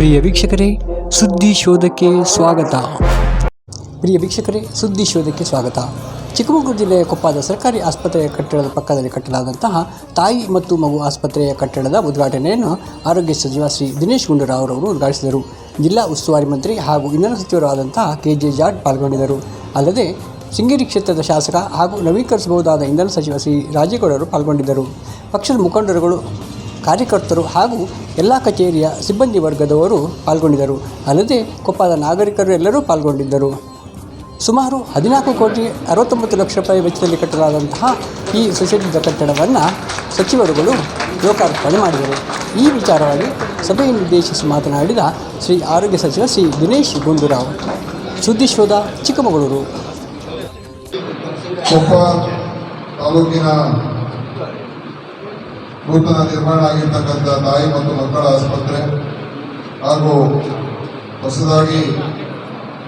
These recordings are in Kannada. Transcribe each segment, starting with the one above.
ಪ್ರಿಯ ವೀಕ್ಷಕರೇ, ಸುದ್ದಿ ಶೋಧಕ್ಕೆ ಸ್ವಾಗತ. ಚಿಕ್ಕಮಗಳೂರು ಜಿಲ್ಲೆಯ ಕೊಪ್ಪದ ಸರ್ಕಾರಿ ಆಸ್ಪತ್ರೆಯ ಕಟ್ಟಡದ ಪಕ್ಕದಲ್ಲಿ ಕಟ್ಟಲಾದಂತಹ ತಾಯಿ ಮತ್ತು ಮಗು ಆಸ್ಪತ್ರೆಯ ಕಟ್ಟಡದ ಉದ್ಘಾಟನೆಯನ್ನು ಆರೋಗ್ಯ ಸಚಿವ ಶ್ರೀ ದಿನೇಶ್ ಗುಂಡೂರಾವ್ ಅವರು ಉದ್ಘಾಟಿಸಿದರು. ಜಿಲ್ಲಾ ಉಸ್ತುವಾರಿ ಮಂತ್ರಿ ಹಾಗೂ ಇಂಧನ ಸಚಿವರು ಆದಂತಹ KJ ಜಾರ್ಜ್ ಪಾಲ್ಗೊಂಡಿದ್ದರು. ಅಲ್ಲದೆ ಶೃಂಗೇರಿ ಕ್ಷೇತ್ರದ ಶಾಸಕ ಹಾಗೂ ನವೀಕರಿಸಬಹುದಾದ ಇಂಧನ ಸಚಿವ ಶ್ರೀ ರಾಜೇಗೌಡರು ಪಾಲ್ಗೊಂಡಿದ್ದರು. ಪಕ್ಷದ ಮುಖಂಡರುಗಳು, ಕಾರ್ಯಕರ್ತರು ಹಾಗೂ ಎಲ್ಲ ಕಚೇರಿಯ ಸಿಬ್ಬಂದಿ ವರ್ಗದವರು ಪಾಲ್ಗೊಂಡಿದ್ದರು. ಅಲ್ಲದೆ ಕೊಪ್ಪದ ನಾಗರಿಕರು ಎಲ್ಲರೂ ಪಾಲ್ಗೊಂಡಿದ್ದರು. ಸುಮಾರು 14,69,00,000 ವೆಚ್ಚದಲ್ಲಿ ಕಟ್ಟಲಾದಂತಹ ಈ ಸುಸಜ್ಜಿತ ಕಟ್ಟಡವನ್ನು ಸಚಿವರುಗಳು ಲೋಕಾರ್ಪಣೆ ಮಾಡಿದರು. ಈ ವಿಚಾರವಾಗಿ ಸಭೆಯನ್ನುದ್ದೇಶಿಸಿ ಮಾತನಾಡಿದ ಶ್ರೀ ಆರೋಗ್ಯ ಸಚಿವ ಶ್ರೀ ದಿನೇಶ್ ಗುಂಡೂರಾವ್. ಸುದ್ದಿಶೋಧ, ಚಿಕ್ಕಮಗಳೂರು. ಕೊಪ್ಪ ತಾಲೂಕಿನ ನೂತನ ನಿರ್ಮಾಣ ಆಗಿರ್ತಕ್ಕಂಥ ತಾಯಿ ಮತ್ತು ಮಕ್ಕಳ ಆಸ್ಪತ್ರೆ ಹಾಗೂ ಹೊಸದಾಗಿ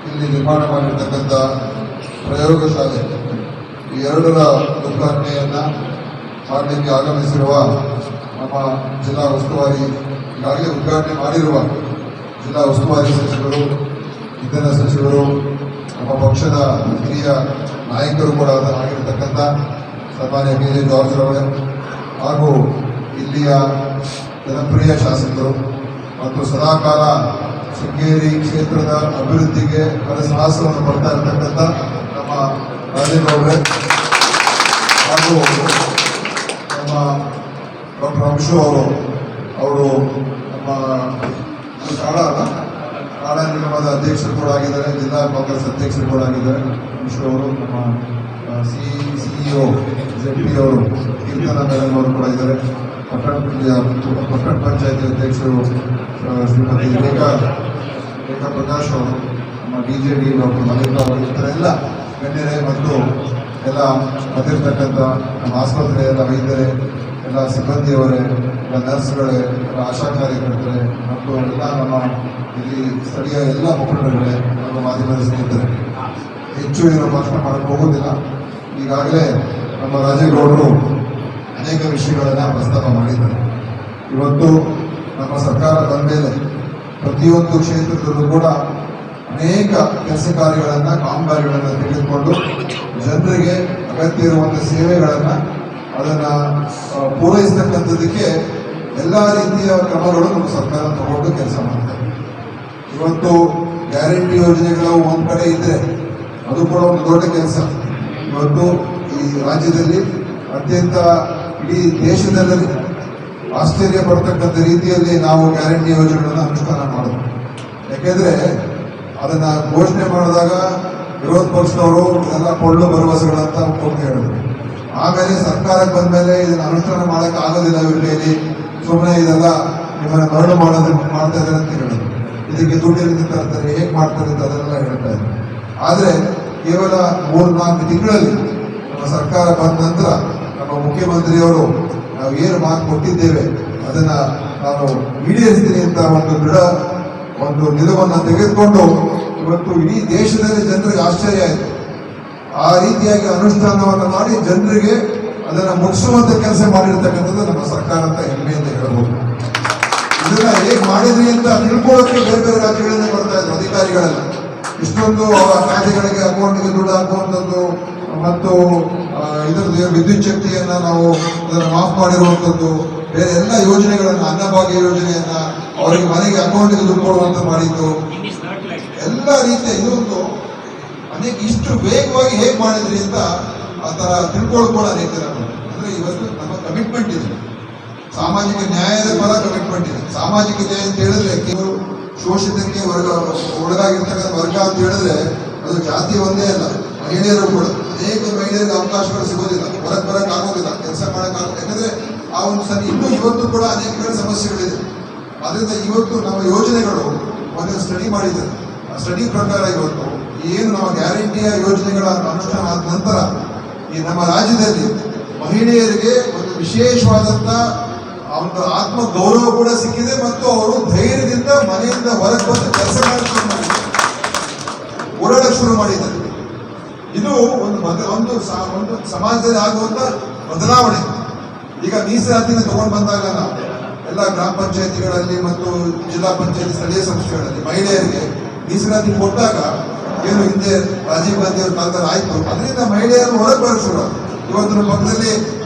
ಇಲ್ಲಿ ನಿರ್ಮಾಣ ಮಾಡಿರ್ತಕ್ಕಂಥ ಪ್ರಯೋಗಶಾಲೆ, ಈ ಎರಡರ ಉದ್ಘಾಟನೆಯನ್ನು ಮಾಡಲಿಕ್ಕೆ ಆಗಮಿಸಿರುವ ನಮ್ಮ ಜಿಲ್ಲಾ ಉಸ್ತುವಾರಿ, ಈಗಾಗಲೇ ಉದ್ಘಾಟನೆ ಮಾಡಿರುವ ಜಿಲ್ಲಾ ಉಸ್ತುವಾರಿ ಸಚಿವರು, ಇಂಧನ ಸಚಿವರು, ನಮ್ಮ ಪಕ್ಷದ ಹಿರಿಯ ನಾಯಕರು ಕೂಡ ಆಗಿರತಕ್ಕಂಥ ಸನ್ಮಾನ್ಯ KJ ಜಾರ್ಜ್ ಅವರೇ ಹಾಗೂ ಇಲ್ಲಿಯ ಜನಪ್ರಿಯ ಶಾಸಕರು ಮತ್ತು ಸದಾಕಾಲ ಶೃಂಗೇರಿ ಕ್ಷೇತ್ರದ ಅಭಿವೃದ್ಧಿಗೆ ಸಾಹಸವನ್ನು ಪಡ್ತಾ ಇರತಕ್ಕಂಥ ನಮ್ಮ ರಾಜೇಗೌಡರೇ ಹಾಗೂ ನಮ್ಮ ಡಾಕ್ಟರ್ ಅಂಶು ಅವರು ನಮ್ಮ ಕಾಡಾ ನಿಗಮದ ಅಧ್ಯಕ್ಷರು ಕೂಡ ಆಗಿದ್ದಾರೆ, ಜಿಲ್ಲಾ ಕಾಂಗ್ರೆಸ್ ಅಧ್ಯಕ್ಷರು ಕೂಡ ಆಗಿದ್ದಾರೆ. ಅಂಶು ಅವರು, ನಮ್ಮ CEO ZP ಅವರು, ಕೀರ್ತನ ಮೇಡಮ್ ಅವರು ಕೂಡ ಇದ್ದಾರೆ. ಪಟ್ಟಣ ಪಂಚಾಯತಿ ಅಧ್ಯಕ್ಷರು ಶ್ರೀಮತಿ ರೇಖಾ ಪ್ರಕಾಶ್ ಅವರು, ನಮ್ಮ DJD ಡಾಕ್ಟರ್ ಮಲ್ಲಿಕಾ ಅವರು, ಈ ಥರ ಎಲ್ಲ ಗಣ್ಯರೇ ಮತ್ತು ಎಲ್ಲ ಬಂದಿರತಕ್ಕಂಥ ನಮ್ಮ ಆಸ್ಪತ್ರೆಯ ಎಲ್ಲ ವೈದ್ಯರೇ, ಎಲ್ಲ ಸಿಬ್ಬಂದಿಯವರೇ, ಎಲ್ಲ ನರ್ಸ್ಗಳೇ, ಎಲ್ಲ ಆಶಾ ಕಾರ್ಯಕರ್ತರೇ ಮತ್ತು ಎಲ್ಲ ನಮ್ಮ ಇಲ್ಲಿ ಸ್ಥಳೀಯ ಎಲ್ಲ ಮುಖಂಡರುಗಳೇ ಹಾಗೂ ಮಾಧ್ಯಮದ ಸ್ನೇಹಿತರೆ, ಹೆಚ್ಚು ಏನೋ ಭಾಷಣ ಮಾಡಕ್ಕೆ ಹೋಗೋದಿಲ್ಲ. ಈಗಾಗಲೇ ನಮ್ಮ ರಾಜೇಗೌಡರು ಅನೇಕ ವಿಷಯಗಳನ್ನು ಪ್ರಸ್ತಾಪ ಮಾಡಿದ್ದಾರೆ. ಇವತ್ತು ನಮ್ಮ ಸರ್ಕಾರ ಬಂದ ಮೇಲೆ ಪ್ರತಿಯೊಂದು ಕ್ಷೇತ್ರದಲ್ಲೂ ಕೂಡ ಅನೇಕ ಕೆಲಸ ಕಾರ್ಯಗಳನ್ನು, ಕಾಮಗಾರಿಗಳನ್ನು ತೆಗೆದುಕೊಂಡು ಜನರಿಗೆ ಅಗತ್ಯ ಇರುವಂಥ ಸೇವೆಗಳನ್ನು ಅದನ್ನು ಪೂರೈಸತಕ್ಕಂಥದ್ದಕ್ಕೆ ಎಲ್ಲ ರೀತಿಯ ಕ್ರಮಗಳು ನಮ್ಮ ಸರ್ಕಾರ ತಗೊಂಡು ಕೆಲಸ ಮಾಡ್ತಾರೆ. ಇವತ್ತು ಗ್ಯಾರಂಟಿ ಯೋಜನೆಗಳು ಒಂದು ಕಡೆ ಇದ್ದರೆ ಅದು ಕೂಡ ಒಂದು ದೊಡ್ಡ ಕೆಲಸ. ಇವತ್ತು ಈ ರಾಜ್ಯದಲ್ಲಿ ಅತ್ಯಂತ ಇಡೀ ದೇಶದಲ್ಲಿ ಆಶ್ಚರ್ಯ ಪಡ್ತಕ್ಕಂಥ ರೀತಿಯಲ್ಲಿ ನಾವು ಗ್ಯಾರಂಟಿ ಯೋಜನೆಗಳನ್ನು ಅನುಷ್ಠಾನ ಮಾಡೋದು. ಯಾಕೆಂದರೆ ಅದನ್ನು ಘೋಷಣೆ ಮಾಡಿದಾಗ ವಿರೋಧ ಪಕ್ಷದವರು ಇದೆಲ್ಲ ಕೊಳ್ಳು ಭರವಸೆಗಳಂತ ಹೋಗಿ ಹೇಳಿದ್ರು. ಆಮೇಲೆ ಸರ್ಕಾರಕ್ಕೆ ಬಂದ ಮೇಲೆ ಇದನ್ನು ಅನುಷ್ಠಾನ ಮಾಡೋಕ್ಕೆ ಆಗೋದಿಲ್ಲ, ಇವ್ರ ಕೈಲಿ ಸುಮ್ಮನೆ ಇದೆಲ್ಲ ನಿಮ್ಮನ್ನು ಮರಳು ಮಾಡ್ತಾ ಇದ್ದಾರೆ ಅಂತ ಹೇಳಿದ್ರು. ಇದಕ್ಕೆ ದುಡ್ಡಿನ ತರ್ತಾರೆ, ಹೇಗೆ ಮಾಡ್ತಾರೆ ಅಂತ ಅದನ್ನೆಲ್ಲ ಹೇಳ್ತಾ ಇದ್ದಾರೆ. ಆದರೆ ಕೇವಲ 3-4 ತಿಂಗಳಲ್ಲಿ ನಮ್ಮ ಸರ್ಕಾರ ಬಂದ ನಂತರ ನಮ್ಮ ಮುಖ್ಯಮಂತ್ರಿಯವರು ನಾವು ಏನು ಮಾತು ಕೊಟ್ಟಿದ್ದೇವೆ ಅದನ್ನು ನಾನು ಈಡೇರಿಸ್ತೀನಿ ಅಂತ ಒಂದು ನಿಲುವನ್ನು ತೆಗೆದುಕೊಂಡು ಇವತ್ತು ಇಡೀ ದೇಶದಲ್ಲಿ ಜನರಿಗೆ ಆಶ್ಚರ್ಯ ಆಯಿತು. ಆ ರೀತಿಯಾಗಿ ಅನುಷ್ಠಾನವನ್ನು ಮಾಡಿ ಜನರಿಗೆ ಅದನ್ನು ಮುಗಿಸುವಂಥ ಕೆಲಸ ಮಾಡಿರ್ತಕ್ಕಂಥದ್ದು ನಮ್ಮ ಸರ್ಕಾರ ಅಂತ ಹೆಮ್ಮೆ ಅಂತ ಹೇಳ್ಬೋದು. ಇದನ್ನ ಹೇಗೆ ಮಾಡಿದ್ರಿ ಅಂತ ತಿಳ್ಕೊಳ್ಳೋಕೆ ಬೇರೆ ಬೇರೆ ರಾಜ್ಯಗಳಿಂದ ಬರ್ತಾ ಇದ್ರು ಅಧಿಕಾರಿಗಳೆಲ್ಲ. ಇಷ್ಟೊಂದು ಖಾತೆಗಳಿಗೆ ಅಕೌಂಟ್ಗೆ ದುಡ್ಡು ಹಾಕುವಂಥದ್ದು ಮತ್ತು ಇದರದ್ದು ವಿದ್ಯುತ್ ಶಕ್ತಿಯನ್ನು ನಾವು ಅದನ್ನು ಮಾಫ್ ಮಾಡಿರುವಂಥದ್ದು, ಬೇರೆ ಎಲ್ಲ ಯೋಜನೆಗಳನ್ನು, ಅನ್ನಭಾಗ್ಯ ಯೋಜನೆಯನ್ನು ಅವರಿಗೆ ಮನೆಗೆ ಅಕೌಂಟ್ಗೆ ದುಡ್ಡು ಕೊಡುವಂತ ಮಾಡಿದ್ದು, ಎಲ್ಲ ರೀತಿಯ ಇದೊಂದು ಅನೇಕ ಇಷ್ಟು ವೇಗವಾಗಿ ಹೇಗೆ ಮಾಡಿದ್ರಿ ಅಂತ ಆ ಥರ ತಿಳ್ಕೊಳ್ಳೋಕೆ ಅನೇಕ ಜನ. ಅಂದರೆ ಇವತ್ತು ನಮ್ಮ ಕಮಿಟ್ಮೆಂಟ್ ಇದೆ, ಸಾಮಾಜಿಕ ನ್ಯಾಯದ ಪರ ಕಮಿಟ್ಮೆಂಟ್ ಇದೆ. ಸಾಮಾಜಿಕ ನ್ಯಾಯ ಅಂತ ಹೇಳಿದ್ರೆ ಕೇವಲ ಶೋಷಿತಕ್ಕೆ ಒಳಗಾಗಿರ್ತಕ್ಕಂಥ ವರ್ಗ ಅಂತ ಹೇಳಿದ್ರೆ ಅದು ಜಾತಿ ಒಂದೇ ಅಲ್ಲ, ಮಹಿಳೆಯರು ಕೂಡ. ಅನೇಕ ಮಹಿಳೆಯರಿಗೆ ಅವಕಾಶಗಳು ಸಿಗೋದಿಲ್ಲ, ಹೊರಗೆ ಬರಕ್ಕೆ ಆಗೋದಿಲ್ಲ, ಕೆಲಸ ಮಾಡೋಕ್ಕಾಗೋದಿಲ್ಲ. ಯಾಕಂದ್ರೆ ಆ ಒಂದು ಸರಿ ಇನ್ನೂ ಇವತ್ತು ಕೂಡ ಅನೇಕ ಕಡೆ ಸಮಸ್ಯೆಗಳಿದೆ. ಅದರಿಂದ ಇವತ್ತು ನಮ್ಮ ಯೋಜನೆಗಳು ಒಂದು ಸ್ಟಡಿ ಮಾಡಿದ್ದಾರೆ. ಆ ಸ್ಟಡಿ ಪ್ರಕಾರ ಇವತ್ತು ಏನು ನಮ್ಮ ಗ್ಯಾರಂಟಿಯ ಯೋಜನೆಗಳ ಅನುಷ್ಠಾನ ಆದ ನಂತರ ಈ ನಮ್ಮ ರಾಜ್ಯದಲ್ಲಿ ಮಹಿಳೆಯರಿಗೆ ಒಂದು ವಿಶೇಷವಾದಂಥ ಒಂದು ಆತ್ಮ ಗೌರವ ಕೂಡ ಸಿಕ್ಕಿದೆ ಮತ್ತು ಅವರು ಧೈರ್ಯದಿಂದ ಮನೆಯಿಂದ ಹೊರಗೆ ಬಂದು ಕೆಲಸ ಓಡಾಡಕ್ಕೆ ಶುರು ಮಾಡಿದ್ದಾರೆ. ಇದು ಒಂದು ಸಮಾಜದಲ್ಲಿ ಆಗುವಂತ ಬದಲಾವಣೆ. ಈಗ ಮೀಸಲಾತಿನ ತಗೊಂಡು ಬಂದಾಗ ನಾವು ಎಲ್ಲ ಗ್ರಾಮ ಪಂಚಾಯತಿಗಳಲ್ಲಿ ಮತ್ತು ಜಿಲ್ಲಾ ಪಂಚಾಯತಿ ಸ್ಥಳೀಯ ಸಂಸ್ಥೆಗಳಲ್ಲಿ ಮಹಿಳೆಯರಿಗೆ ಮೀಸಲಾತಿ ಕೊಟ್ಟಾಗ ಏನು ಹಿಂದೆ ರಾಜೀವ್ ಗಾಂಧಿ ಅವರ ಕಾಲದಲ್ಲಿ ಆಯ್ತು, ಅದರಿಂದ ಮಹಿಳೆಯರು ಹೊರಗೆ ಬರೋಕ್ಕೆ ಶುರು. ಇವತ್ತು ನಮ್ಮ ಪಕ್ಕದಲ್ಲಿ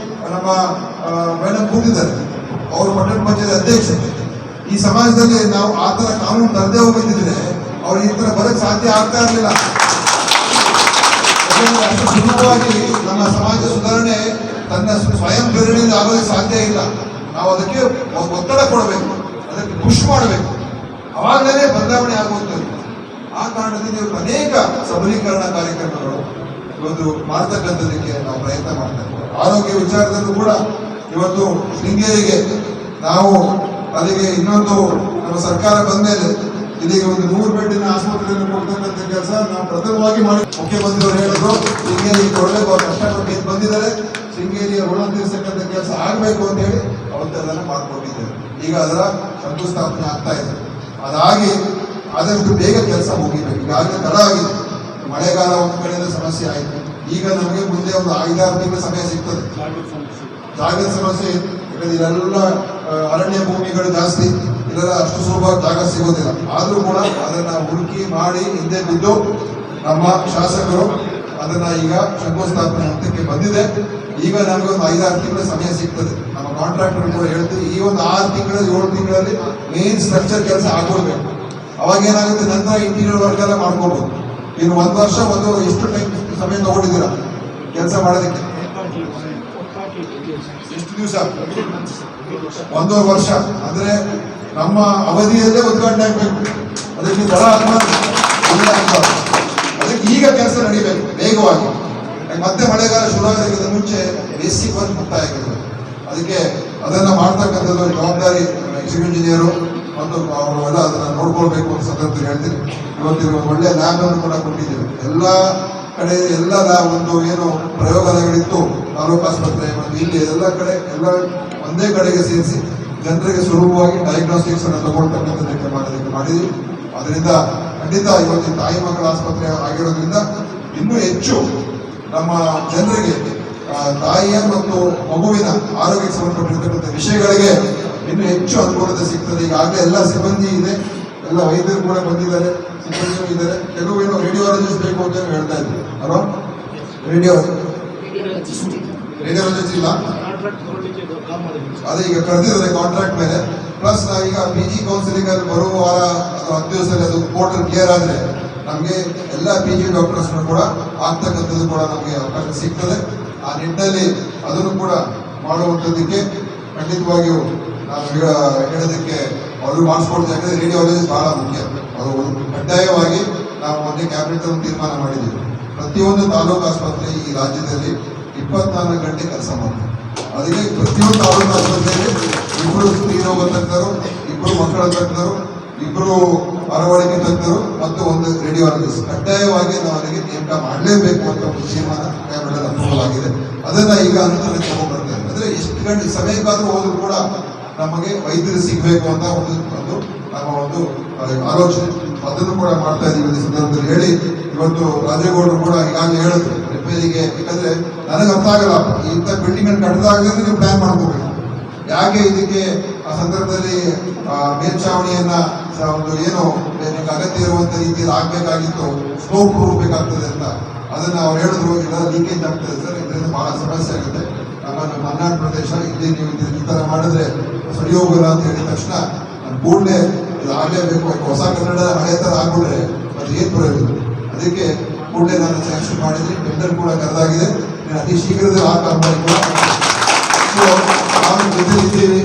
ನಮ್ಮ ಮೇಡಮ್ ಕೂತಿದ್ದಾರೆ, ಅವರು ಪಟ್ಟಣ ಪಂಚಾಯತ್ ಅಧ್ಯಕ್ಷ. ಈ ಸಮಾಜದಲ್ಲಿ ನಾವು ಆ ಥರ ಕಾನೂನು ತರದೇ ಹೋಗಿದ್ರೆ ಅವ್ರು ಈ ಥರ ಬರೋಕ್ಕೆ ಸಾಧ್ಯ ಆಗ್ತಾ ಇರಲಿಲ್ಲ. ಅಷ್ಟು ಸುಲಭವಾಗಿ ನಮ್ಮ ಸಮಾಜ ಸುಧಾರಣೆ ತನ್ನ ಸ್ವಯಂ ಪ್ರೇರಣೆಯಿಂದ ಆಗೋದಕ್ಕೆ ಸಾಧ್ಯ ಇಲ್ಲ. ನಾವು ಅದಕ್ಕೆ ಒತ್ತಡ ಕೊಡಬೇಕು, ಅದಕ್ಕೆ ಪುಷ್ ಮಾಡಬೇಕು, ಅವಾಗಲೇ ಬದಲಾವಣೆ ಆಗುವಂಥದ್ದು. ಆ ಕಾರಣದಿಂದ ಇವತ್ತು ಅನೇಕ ಸಬಲೀಕರಣ ಕಾರ್ಯಕ್ರಮಗಳು ಇವತ್ತು ಮಾಡ್ತಕ್ಕಂಥದಕ್ಕೆ ನಾವು ಪ್ರಯತ್ನ ಮಾಡ್ತಾ ಇದ್ದೇವೆ. ಆರೋಗ್ಯ ವಿಚಾರದಲ್ಲೂ ಕೂಡ ಇವತ್ತು ಶೃಂಗೇರಿಗೆ ನಾವು ಅಲ್ಲಿಗೆ ಇನ್ನೊಂದು ನಮ್ಮ ಸರ್ಕಾರ ಬಂದ ಮೇಲೆ ಇಲ್ಲಿಗೆ ಒಂದು 100 ಬೆಡ್ಡಿನ ಆಸ್ಪತ್ರೆಯನ್ನು ಕೊಡ್ತಕ್ಕಂಥ ಕೆಲಸ ನಾವು ಪ್ರಥಮವಾಗಿ ಮಾಡಿ ಮುಖ್ಯಮಂತ್ರಿಯವರು ಹೇಳಿದ್ರು, ಶೃಂಗೇರಿಗೆ ಕೊಡಬೇಕು, ಅವ್ರು ಕಷ್ಟಪಟ್ಟು ಬಂದಿದ್ದಾರೆ, ಶೃಂಗೇರಿಯ ಋಣ ತೀರಿಸತಕ್ಕಂಥ ಕೆಲಸ ಆಗಬೇಕು ಅಂತ ಹೇಳಿ ಅವತ್ತೆಲ್ಲ ಮಾಡಿಕೊಟ್ಟಿದ್ದೇವೆ. ಈಗ ಅದರ ಶಂಕುಸ್ಥಾಪನೆ ಆಗ್ತಾ ಇದೆ. ಅದಾಗಿ ಆದಷ್ಟು ಬೇಗ ಕೆಲಸ ಮುಗಿಬೇಕು. ಈಗಾಗಲೇ ತಡ ಆಗಿದೆ. ಮಳೆಗಾಲ ಒಂದು ಕಡೆಯಿಂದ ಸಮಸ್ಯೆ ಆಯಿತು. ಈಗ ನಮಗೆ ಮುಂದೆ ಒಂದು 5-6 ತಿಂಗಳ ಸಮಯ ಸಿಗ್ತದೆ. ಜಾಗದ ಸಮಸ್ಯೆ, ಯಾಕಂದ್ರೆ ಇಲ್ಲೆಲ್ಲ ಅರಣ್ಯ ಭೂಮಿಗಳು ಜಾಸ್ತಿ, ಇಲ್ಲೆಲ್ಲ ಅಷ್ಟು ಸುಲಭವಾಗಿ ಜಾಗ ಸಿಗೋದಿಲ್ಲ. ಆದರೂ ಕೂಡ ಅದನ್ನ ಹುಡುಕಿ ಮಾಡಿ ಹಿಂದೆ ಬಿದ್ದು ನಮ್ಮ ಶಾಸಕರು ಅದನ್ನ ಈಗ ಶಂಕುಸ್ಥಾಪನೆ ಹಂತಕ್ಕೆ ಬಂದಿದೆ. ಈಗ ನಮಗೆ ಒಂದು 5-6 ತಿಂಗಳ ಸಮಯ ಸಿಗ್ತದೆ. ನಮ್ಮ ಕಾಂಟ್ರಾಕ್ಟರ್ ಕೂಡ ಹೇಳ್ತೀವಿ, ಈ ಒಂದು 6 ತಿಂಗಳಲ್ಲಿ 7 ತಿಂಗಳಲ್ಲಿ ಮೇನ್ ಸ್ಟ್ರಕ್ಚರ್ ಕೆಲಸ ಆಗೋಗ್ಬೇಕು. ಅವಾಗ ಏನಾಗುತ್ತೆ, ನಂತರ ಇಂಟೀರಿಯರ್ ವರ್ಕ್ ಎಲ್ಲ ಮಾಡ್ಕೋಬಹುದು. ಇನ್ನು 1 ವರ್ಷ ಎಷ್ಟು ಟೈಮ್ ಸಮಯ ತಗೊಂಡಿದ್ದೀರಾ ಕೆಲಸ ಮಾಡೋದಕ್ಕೆ? ಎಷ್ಟು ದಿವಸ? 1.5 ವರ್ಷ. ಅಂದ್ರೆ ನಮ್ಮ ಅವಧಿಯಲ್ಲೇ ಉದ್ಘಾಟನೆ ಆಗಬೇಕು. ಅದಕ್ಕೆ ತಡ ಅದಕ್ಕೆ ಈಗ ಕೆಲಸ ನಡೀಬೇಕು ವೇಗವಾಗಿ. ಮತ್ತೆ ಮಳೆಗಾಲ ಶುರುವಾಗೋದಕ್ಕಿಂತ ಮುಂಚೆ ಬೇಸಿಕ್ ವರ್ಕ್ ಮುಕ್ತಾಯ ಆಗಿದೆ. ಅದಕ್ಕೆ ಅದನ್ನ ಮಾಡ್ತಕ್ಕಂಥದ್ದು ಜವಾಬ್ದಾರಿ ಎಕ್ಸಿಕ್ಯೂಟಿವ್ ಇಂಜಿನಿಯರು ಮತ್ತು ಅವರು ಎಲ್ಲ ಅದನ್ನ ನೋಡ್ಕೊಳ್ಬೇಕು ಅಂತ ಸಂದರ್ಭದಲ್ಲಿ ಹೇಳ್ತೀನಿ. ಇವತ್ತು ಒಂದು ಒಳ್ಳೆ ಲ್ಯಾಬ್ ಅನ್ನು ಕೂಡ ಕೊಟ್ಟಿದ್ದೇವೆ. ಎಲ್ಲ ಕಡೆ ಎಲ್ಲ ಒಂದು ಏನು ಪ್ರಯೋಗಾಲಯಗಳಿತ್ತು ತಾಲೂಕು ಆಸ್ಪತ್ರೆ ಮತ್ತು ಇಲ್ಲಿ ಎಲ್ಲ ಕಡೆ ಎಲ್ಲ ಒಂದೇ ಕಡೆಗೆ ಸೇರಿಸಿ ಜನರಿಗೆ ಸುಲಭವಾಗಿ ಡಯಾಗ್ನೋಸ್ಟಿಕ್ಸ್ ಅನ್ನು ತಗೊಳ್ತಕ್ಕಂಥದ್ದಕ್ಕೆ ಮಾಡೋದಕ್ಕೆ ಮಾಡಿದ್ವಿ. ಅದರಿಂದ ಖಂಡಿತ ಇವತ್ತು ತಾಯಿ ಮಕ್ಕಳ ಆಸ್ಪತ್ರೆ ಆಗಿರೋದ್ರಿಂದ ಇನ್ನೂ ಹೆಚ್ಚು ನಮ್ಮ ಜನರಿಗೆ ತಾಯಿಯ ಮತ್ತು ಮಗುವಿನ ಆರೋಗ್ಯಕ್ಕೆ ಸಂಬಂಧಪಟ್ಟಿರ್ತಕ್ಕಂಥ ವಿಷಯಗಳಿಗೆ ಇನ್ನೂ ಹೆಚ್ಚು ಅನುಕೂಲತೆ ಸಿಗ್ತದೆ. ಈಗಾಗಲೇ ಎಲ್ಲ ಸಿಬ್ಬಂದಿ ಇದೆ, ಎಲ್ಲ ವೈದ್ಯರು ಕೂಡ ಬಂದಿದ್ದಾರೆ, ಸಿಬ್ಬಂದಿಯೂ ಇದ್ದಾರೆ. ಕೆಲವು ಏನೋ ರೇಡಿಯಾಲಜಿಸ್ಟ್ ಬೇಕು ಅಂತ ಹೇಳ್ತಾ ಇದ್ರು ಅಲ್ವಾ? ರೇಡಿಯಾಲಜಿಸ್ಟ್ ಇಲ್ಲ, ಅದೇ ಈಗ ಕರೆದಿದ್ದಾರೆ ಕಾಂಟ್ರಾಕ್ಟ್ ಮೇಲೆ. ಪ್ಲಸ್ ನಾವೀಗ PG ಕೌನ್ಸಿಲಿಂಗ್ ಅಲ್ಲಿ ಬರುವ ವಾರ ಅಥವಾ 10 ದಿವಸದಲ್ಲಿ ಅದು ಪೋರ್ಟಲ್ ಕ್ಲಿಯರ್ ಆದರೆ ನಮಗೆ ಎಲ್ಲ PG ಡಾಕ್ಟರ್ಸ್ ಕೂಡ ಆಗ್ತಕ್ಕಂಥದ್ದು ಕೂಡ ನಮಗೆ ಅವಕಾಶ ಸಿಗ್ತದೆ. ಆ ನಿಟ್ಟಿನಲ್ಲಿ ಅದನ್ನು ಕೂಡ ಮಾಡುವಂಥದ್ದಕ್ಕೆ ಖಂಡಿತವಾಗಿಯೂ ನಾವು ಈಗ ಹೇಳೋದಕ್ಕೆ ಅವರು ಮಾಡಿಸ್ಕೊಡ್ತೀವಿ. ಯಾಕಂದ್ರೆ ರೇಡಿಯಾಲಜಿಸ್ಟ್ ಬಹಳ ಮುಖ್ಯ. ಅದು ಕಡ್ಡಾಯವಾಗಿ ನಾವು ಮೊನ್ನೆ ಕ್ಯಾಬಿನೆಟ್ ಒಂದು ತೀರ್ಮಾನ ಮಾಡಿದ್ದೀವಿ. ಪ್ರತಿಯೊಂದು ತಾಲೂಕು ಆಸ್ಪತ್ರೆ ಈ ರಾಜ್ಯದಲ್ಲಿ 24 ಗಂಟೆ ಕೆಲಸ ಮಾಡ್ತಾರೆ. ಅದಕ್ಕೆ ಪ್ರತಿಯೊಂದು ತಾಲೂಕು ಆಸ್ಪತ್ರೆಯಲ್ಲಿ 2 ಸ್ತ್ರೀರೋಗ ತಜ್ಞರು, 2 ಮಕ್ಕಳ ತಜ್ಞರು, 2 ಅರವಳಿಕೆ ತಜ್ಞರು ಮತ್ತು 1 ರೇಡಿಯಾಲಜಿಸ್ಟ್ ಕಡ್ಡಾಯವಾಗಿ ನಾವು ಅದಕ್ಕೆ ನೇಮಕ ಮಾಡಲೇಬೇಕು ಅಂತ ಒಂದು ತೀರ್ಮಾನ ಕ್ಯಾಬಿನೆಟ್ ಅಪ್ರೂವಲ್ ಆಗಿದೆ. ಅದನ್ನ ಈಗ ಅನುಷ್ಠಾನಕ್ಕೆ ತಗೊಂಡ್ಬರ್ತೇವೆ. ಅಂದ್ರೆ ಎಷ್ಟು ಗಂಟೆ ಸಮಯಕ್ಕಾದ್ರೂ ಹೋದ್ರು ಕೂಡ ನಮಗೆ ವೈದ್ಯರು ಸಿಗಬೇಕು ಅಂತ ಒಂದು ನಮ್ಮ ಒಂದು ಆಲೋಚನೆ. ಅದನ್ನು ಕೂಡ ಮಾಡ್ತಾ ಇದ್ದೀವಿ ಈ ಸಂದರ್ಭದಲ್ಲಿ ಹೇಳಿ. ಇವತ್ತು ರಾಜೇಗೌಡರು ಕೂಡ ಈಗಾಗಲೇ ಹೇಳಿದ್ರು ರಿಪೇರಿಗೆ. ಯಾಕಂದ್ರೆ ನನಗೆ ಅರ್ಥ ಆಗಲ್ಲ, ಇಂಥ ಬಿಲ್ಡಿಂಗ್ ಅನ್ನು ಕಟ್ಟದಾಗಲೇ ನೀವು ಪ್ಲಾನ್ ಮಾಡ್ಕೋಬೇಕು. ಯಾಕೆ ಇದಕ್ಕೆ ಆ ಸಂದರ್ಭದಲ್ಲಿ ಮೇಲ್ಛಾವಣಿಯನ್ನ ಒಂದು ಏನು ಅಗತ್ಯ ಇರುವಂತ ರೀತಿಯಲ್ಲಿ ಆಗ್ಬೇಕಾಗಿತ್ತು, ಸ್ಲೋಪ್ ರೂಪಬೇಕಾಗ್ತದೆ ಅಂತ ಅದನ್ನ ಅವ್ರು ಹೇಳಿದ್ರು. ಇಲ್ಲ ಲೀಕೇಜ್ ಆಗ್ತದೆ ಸರ್, ಇದರಿಂದ ಬಹಳ ಸಮಸ್ಯೆ ಆಗುತ್ತೆ. ನಮ್ಮ ಮಲೆನಾಡು ಪ್ರದೇಶ ಇಲ್ಲಿ ನೀವು ಈ ತರ ಮಾಡಿದ್ರೆ ಸರಿ ಹೋಗಲ್ಲ ಅಂತ ಹೇಳಿದ ತಕ್ಷಣ ನಾನು ಕೂಡಲೇ ಇದು ಆಗಲೇಬೇಕು. ಹೊಸ ಕನ್ನಡ ಹಳೆ ತರ ಆಗ್ಬಿಟ್ರೆ ಅದು ಏನ್ ಪ್ರಯೋಜನ? ಅದಕ್ಕೆ ಕೂಡಲೇ ನಾನು ಸ್ಯಾಂಕ್ಷನ್ ಮಾಡಿದ್ರಿ. ಟೆಂಡರ್ ಕೂಡ ಕರೆದಾಗಿದೆ. ಅತಿ ಶೀಘ್ರದಲ್ಲಿ ಆ ಕಾಮಗಾರಿ ಕೂಡ ನಾವು ಜೊತೆಲಿದ್ದೀವಿ.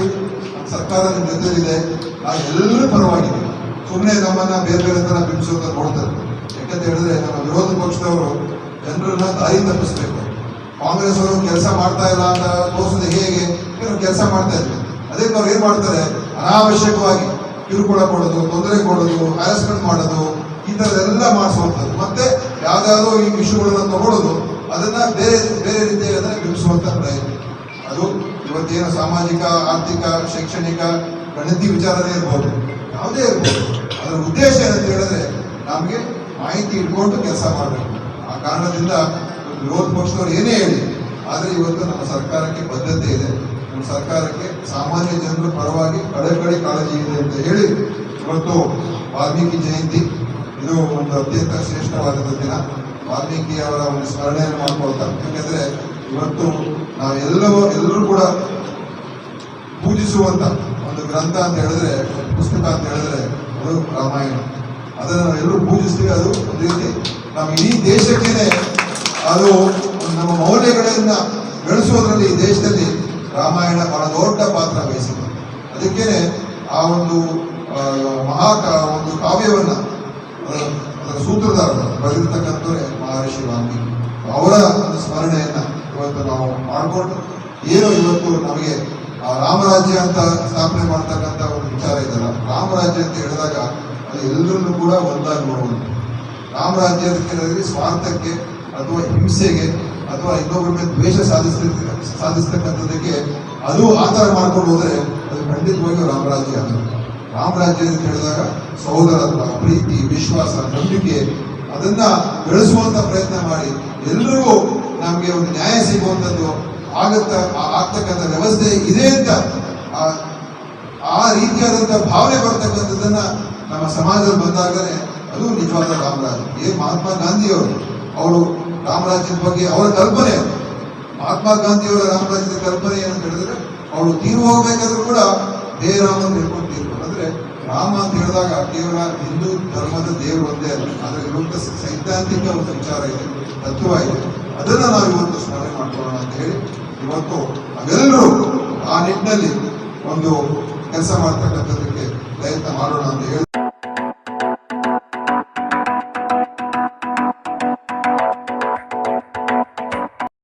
ನಮ್ಮ ಸರ್ಕಾರ ನಿಮ್ಮ ಜೊತೆಲಿದೆ. ನಾವು ಎಲ್ಲರೂ ಪರವಾಗಿದ್ದೀವಿ. ಸುಮ್ಮನೆ ನಮ್ಮನ್ನ ಬೇರೆ ಬೇರೆ ತರ ಬಿಂಬಿಸೋದ ನೋಡ್ತಾರೆ. ಯಾಕಂತ ಹೇಳಿದ್ರೆ ನಮ್ಮ ವಿರೋಧ ಪಕ್ಷದವರು ಜನರನ್ನ ದಾರಿ ತಪ್ಪಿಸ್ಬೇಕು. ಕಾಂಗ್ರೆಸ್ ಅವರು ಕೆಲಸ ಮಾಡ್ತಾ ಇಲ್ಲ ಅಂತ ತೋರಿಸೋದು ಹೇಗೆ? ಕೆಲಸ ಮಾಡ್ತಾ ಇದ್ರು. ಅದಕ್ಕೆ ಅವ್ರು ಏನ್ ಮಾಡ್ತಾರೆ, ಅನಾವಶ್ಯಕವಾಗಿ ಕಿರುಕುಳ ಕೊಡೋದು, ತೊಂದರೆ ಕೊಡೋದು, ಹ್ಯಾರಸ್ಮೆಂಟ್ ಮಾಡೋದು, ಈ ಥರದೆಲ್ಲ ಮಾಡಿಸುವಂಥದ್ದು. ಮತ್ತೆ ಯಾವ್ದಾದ್ರು ಈ ವಿಷಯಗಳನ್ನ ತಗೊಳ್ಳೋದು, ಅದನ್ನ ಬೇರೆ ಬೇರೆ ರೀತಿಯಲ್ಲಿ ಅದನ್ನ ಬಿಂಬಿಸುವಂತ ಪ್ರಯತ್ನ. ಅದು ಇವತ್ತೇನು ಸಾಮಾಜಿಕ, ಆರ್ಥಿಕ, ಶೈಕ್ಷಣಿಕ, ಗಣತಿ ವಿಚಾರನೇ ಇರ್ಬೋದು, ಯಾವುದೇ ಇರ್ಬೋದು. ಅದರ ಉದ್ದೇಶ ಏನಂತ ಹೇಳಿದ್ರೆ ನಮಗೆ ಮಾಹಿತಿ ಇಟ್ಕೊಂಡು ಕೆಲಸ ಮಾಡಬೇಕು. ಆ ಕಾರಣದಿಂದ ವಿರೋಧ ಪಕ್ಷದವರು ಏನೇ ಹೇಳಿ, ಆದರೆ ಇವತ್ತು ನಮ್ಮ ಸರ್ಕಾರಕ್ಕೆ ಬದ್ಧತೆ ಇದೆ. ನಮ್ಮ ಸರ್ಕಾರಕ್ಕೆ ಸಾಮಾನ್ಯ ಜನರ ಪರವಾಗಿ ಕಡೆ ಕಾಳಜಿ ಇದೆ ಅಂತ ಹೇಳಿ ಇವತ್ತು ವಾಲ್ಮೀಕಿ ಜಯಂತಿ ಇದು ಒಂದು ಅತ್ಯಂತ ಶ್ರೇಷ್ಠವಾದಂಥ ದಿನ. ವಾಲ್ಮೀಕಿ ಅವರ ಒಂದು ಸ್ಮರಣೆಯನ್ನು ಮಾಡ್ಕೊಳ್ತಾ, ಯಾಕೆಂದ್ರೆ ಇವತ್ತು ನಾವೆಲ್ಲರೂ ಕೂಡ ಪೂಜಿಸುವಂತ ಒಂದು ಗ್ರಂಥ ಅಂತ ಹೇಳಿದ್ರೆ, ಪುಸ್ತಕ ಅಂತ ಹೇಳಿದ್ರೆ ಅದು ರಾಮಾಯಣ. ಅದನ್ನು ನಾವು ಎಲ್ಲರೂ ಪೂಜಿಸ್ತೀವಿ. ಅದು ಒಂದು ರೀತಿ ನಮ್ಮ ಇಡೀ ದೇಶಕ್ಕೇನೆ ಅದು ನಮ್ಮ ಮೌಲ್ಯಗಳನ್ನ ಬೆಳೆಸೋದ್ರಲ್ಲಿ ಈ ದೇಶದಲ್ಲಿ ರಾಮಾಯಣ ಬಹಳ ದೊಡ್ಡ ಪಾತ್ರ ವಹಿಸಿದೆ. ಅದಕ್ಕೇನೆ ಆ ಒಂದು ಒಂದು ಕಾವ್ಯವನ್ನ ಅದರ ಸೂತ್ರಧಾರರು ಬರೆದಿರ್ತಕ್ಕಂಥವ್ರೆ ಮಹರ್ಷಿ ವಾಲ್ಮೀಕಿ. ಅವರ ಒಂದು ಸ್ಮರಣೆಯನ್ನ ಇವತ್ತು ನಾವು ಮಾಡಿಕೊಂಡು ಏನು ಇವತ್ತು ನಮಗೆ ರಾಮರಾಜ್ಯ ಅಂತ ಸ್ಥಾಪನೆ ಮಾಡ್ತಕ್ಕಂಥ ಒಂದು ವಿಚಾರ ಇದಲ್ಲ. ರಾಮರಾಜ್ಯ ಅಂತ ಹೇಳಿದಾಗ ಅದು ಎಲ್ಲರನ್ನೂ ಕೂಡ ಒಂದಾಗಿ ನೋಡುವುದು. ರಾಮರಾಜ್ಯಕ್ಕೆ ಸ್ವಾರ್ಥಕ್ಕೆ ಅಥವಾ ಹಿಂಸೆಗೆ ಅಥವಾ ಇನ್ನೊಬ್ಬರ ಮೇಲೆ ದ್ವೇಷ ಸಾಧಿಸ್ತಕ್ಕಂಥದ್ದಕ್ಕೆ ಅದು ಆಧಾರ ಮಾಡ್ಕೊಂಡು ಹೋದ್ರೆ ಅದು ಖಂಡಿತವಾಗಿಯೂ ರಾಮರಾಜ್ಯ ಅಲ್ಲ. ರಾಮರಾಜ್ಯ ಅಂತ ಹೇಳಿದಾಗ ಸಹೋದರತ್ವ, ಪ್ರೀತಿ, ವಿಶ್ವಾಸ, ನಂಬಿಕೆ ಅದನ್ನ ಬೆಳೆಸುವಂತ ಪ್ರಯತ್ನ ಮಾಡಿ ಎಲ್ಲರಿಗೂ ನಮಗೆ ಒಂದು ನ್ಯಾಯ ಸಿಗುವಂಥದ್ದು ಆಗ್ತಕ್ಕಂಥ ವ್ಯವಸ್ಥೆ ಇದೆ ಅಂತ ಆ ರೀತಿಯಾದಂಥ ಭಾವನೆ ಬರ್ತಕ್ಕಂಥದ್ದನ್ನ ನಮ್ಮ ಸಮಾಜದಲ್ಲಿ ಬಂದಾಗಲೇ ಅದು ನಿಜವಾದ ರಾಮರಾಜ್ಯ. ಮಹಾತ್ಮ ಗಾಂಧಿಯವರು ಅವರು ರಾಮರಾಜ್ಯದ ಬಗ್ಗೆ ಅವರ ಕಲ್ಪನೆ, ಮಹಾತ್ಮ ಗಾಂಧಿಯವರ ರಾಮರಾಜ್ಯದ ಕಲ್ಪನೆ ಏನಂತ ಹೇಳಿದ್ರೆ ಅವರು ತೀರು ಹೋಗ್ಬೇಕಾದ್ರೂ ಕೂಡ ಹೇ ರಾಮ ಅಂತ ಹೇಳ್ಕೊಂಡು ತೀರ್ಕೊಂಡು. ಅಂದ್ರೆ ರಾಮ ಅಂತ ಹೇಳಿದಾಗ ಕೇವಲ ಹಿಂದೂ ಧರ್ಮದ ದೇವರು ಒಂದೇ ಅಲ್ಲ, ಅದರ ಇರುವಂತ ಸೈದ್ಧಾಂತಿಕ ಒಂದು ವಿಚಾರ ಇದೆ, ತತ್ವ ಇದೆ. ಅದನ್ನ ನಾವು ಇವತ್ತು ಸ್ಮರಣೆ ಮಾಡ್ಕೊಳ್ಳೋಣ ಅಂತ ಹೇಳಿ ಇವತ್ತು ನಾವೆಲ್ಲರೂ ಆ ನಿಟ್ಟಿನಲ್ಲಿ ಒಂದು ಕೆಲಸ ಮಾಡ್ತಕ್ಕಂಥದ್ದಕ್ಕೆ ಪ್ರಯತ್ನ ಮಾಡೋಣ ಅಂತ ಹೇಳಿ